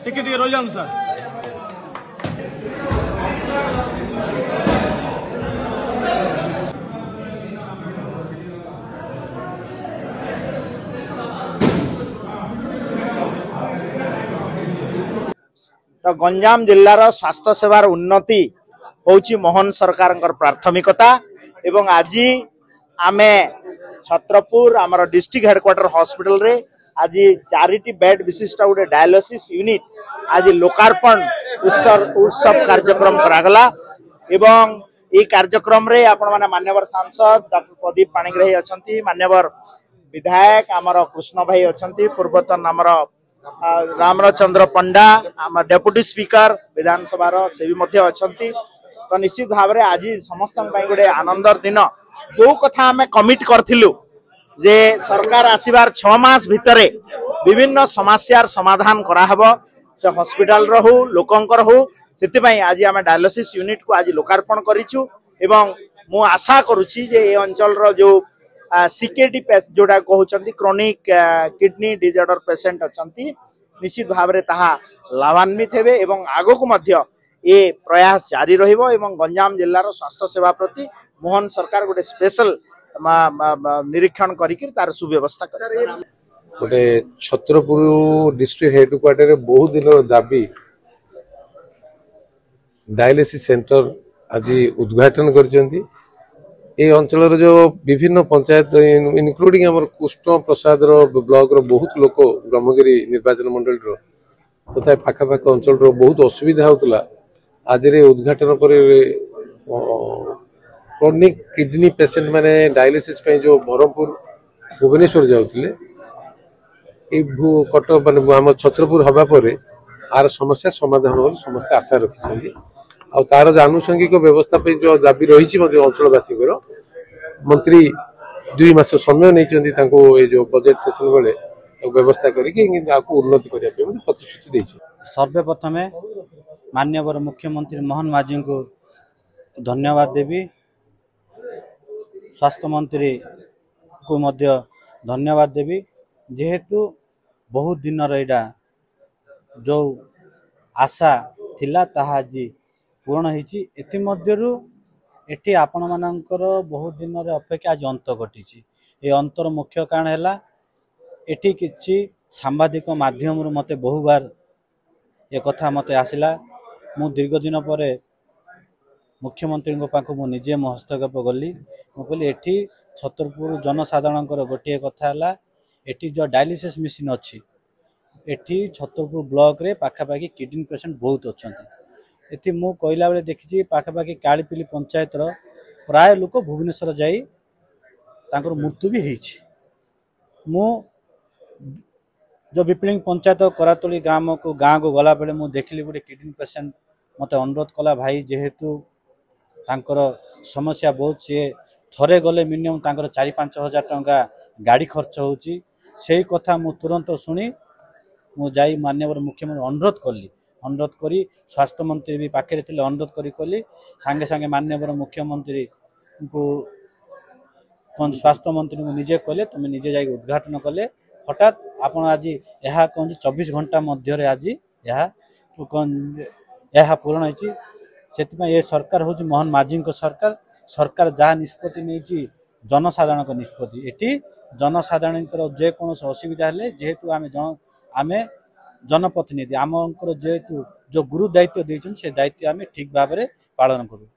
टिके रही जाऊँ सर। तो गंजाम जिलार स्वास्थ्य सेवार उन्नति होची मोहन सरकार प्राथमिकता एवं आज आमे छत्रपुर आमर डिस्ट्रिक्ट हेडक्वार्टर हॉस्पिटल रे आज 4टी बेड विशिष्ट गोटे डायलिसिस यूनिट आज लोकार्पण उत्सव कार्यक्रम करागला एवं ये कार्यक्रम रे आपण माने मान्यवर सांसद डॉक्टर प्रदीप पाणिग्राही अछंती, मान्यवर विधायक आमर कृष्ण भाई अछंती, पूर्वतन आमर रामचंद्र पंडा आम डेप्यूटी स्पीकर विधानसभा से भी मध्य अछंती। तो निश्चित भाव में आज समस्त गोटे आनंदर दिन जो कथा आम कमिट करथिलु जे सरकार आसीबार 6 मास भितरे विभिन्न समस्यार समाधान कराहब से हॉस्पिटल रो लोकंकर हो से आज आम डायलिसिस यूनिट को आज लोकार्पण करिछु एवं मु आशा करुछि जे ए अंचल रो जो सीकेडी जोटा कहते क्रोनिक किडनी डिजॉर्डर पेशेंट अछंती निश्चित भाव में ताहा लाभान्वित हेबे एवं आगो को मध्य ए प्रयास जारी रहिबो एवं गंजाम जिल्लार स्वास्थ्य सेवा प्रति मोहन सरकार गोटे स्पेशल निरीक्षण करिक तार सुव्यवस्था कर गोटे छत्रपुर डिस्ट्रिक्ट हेडक्वार्टर बहुत दिन दाबी डायलिसिस सेंटर आज उद्घाटन करछंती। ए अंचल जो विभिन्न पंचायत इनक्लूडिंग आम कृष्ण प्रसाद ब्लॉक रो बहुत लोक ब्रह्मगिरी निर्वाचन मंडल तथा पाखापाख अंचल बहुत असुविधा होता आज उद्घाटन पर क्रोनिक किडनी पेशेंट माने डायलिसिस जो ब्रह्मपुर भुवनेश्वर जाउथिले कटक माने आम छत्रपुर हवा पर आर समस्या समाधान हो समस्त आशा रखिछन्ती। आ तार आनुषंगिक व्यवस्था पे जो दाबी रही अंचलवासी मंत्री 2 मास समय नहीं जो बजेट सेशन बेले व्यवस्था करके उन्नति करने प्रतिश्रुति देछि। सर्वप्रथम माननीय मुख्यमंत्री मोहन माझी को धन्यवाद देवी, स्वास्थ्य मंत्री को मध्य धन्यवाद देवी जेहेतु बहुत दिन रहा जो आशा थिला ताहा आज पूर्ण होती एटी आपण मानकर बहुत दिन अपेक्षा आज अंत घटी। ये अंतर मुख्य कारण है एटी किछि सांबादिक माध्यम मते बहु बार ये कथा मते आसिला। मु दीर्घ दिन पर मुख्यमंत्री पाख मु निजे मो हस्तक्षेप गली मु कहली एटी छतरपुर जनसाधारण गोटे कथा है एटी जो डायलिसिस मशीन अच्छी एटी छतरपुर ब्लॉक रे पाखापाखि किडनी पेशेंट बहुत अच्छा एटी मु कहला बेले देखी पाखापाखि कालीपिली पंचायत प्राय लोक भुवनेश्वर जाई तांकर मृत्यु भी होईछि। मु जो विप्लिंग पंचायत करातोली ग्राम को गाँव को गला बेले मु देखली गोटे किडनी पेशेंट मते अनुरोध कला भाई जेहेतु तांकर समस्या बहुत सी थरे गले मिनिमम तांकर 4-5 हजार टंका गाड़ी खर्च होची सेही कथा मु तुरंत सुनी मु जाई माननीय मुख्यमंत्री अनुरोध करी स्वास्थ्य मंत्री भी पाखे थे अनुरोध करी सांगे सांगे माननीय मुख्यमंत्री को स्वास्थ्य मंत्री को निजे कहले तुम निजे जाई उद्घाटन कले हठात आपण आज यह कौन 24 घंटा मध्य आज यह पूर्ण होती से ये सरकार हूँ मोहन माझी सरकार सरकार जहाँ निष्पत्ति नहीं जनसाधारण निष्पत्ति एटी जनसाधारण जेकोसी असुविधा है जेहेतु आम जनप्रतिनिधि आमकर जेहेतु जो गुरु दायित्व देते से दायित्व आम ठीक भाव में पालन करूँ।